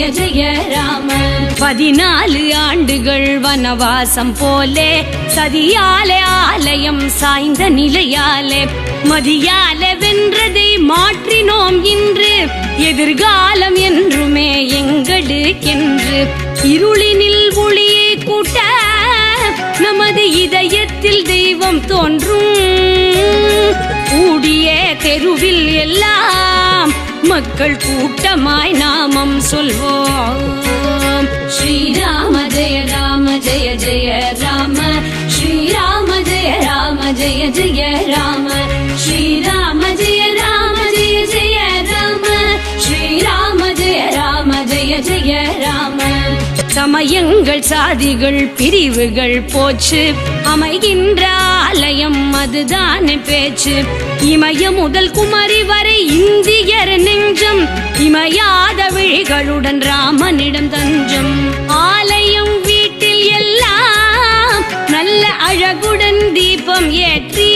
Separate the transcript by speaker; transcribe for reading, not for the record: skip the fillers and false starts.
Speaker 1: ஜெய ஜெய ராம. 14 ஆண்டுகள் வனவாசம் போலே சதியாலே ஆலயம் சாய்ந்த நிலையாலே மதியாலே வென்றதை மாற்றினோம் இன்று எதிர்காலம் என்றுமே எங்களுக்கென்று. இருளினில் ஒளியை கூட்ட நமது இதயத்தில் தெய்வம் தோன்றும். கூடிய தெருவில் எல்லாம் மக்கள் கூட்டமாய் நாமம் சொல்வோம். ஸ்ரீராம ஜெய ராம ஜெய ஜெய ராம. ஸ்ரீராம ஜெய ராம ஜெய ஜெய ராம. ஸ்ரீராம ஜெய ராம ஜெய ஜெய ராம. ஸ்ரீராம ஜெய ராம ஜெய ஜெய ராம. சமயங்கள் சாதிகள் பிரிவுகள் போச்சு அமைகின்ற ஆலயம் அதுதானே பேச்சு. இமய முதல் குமரி வரை இந்தியர் நெஞ்சம் இமையாத விழிகளுடன் ராமனிடம் தஞ்சம். ஆலயம் வீட்டில் எல்லாம் நல்ல அழகுடன் தீபம் ஏற்றி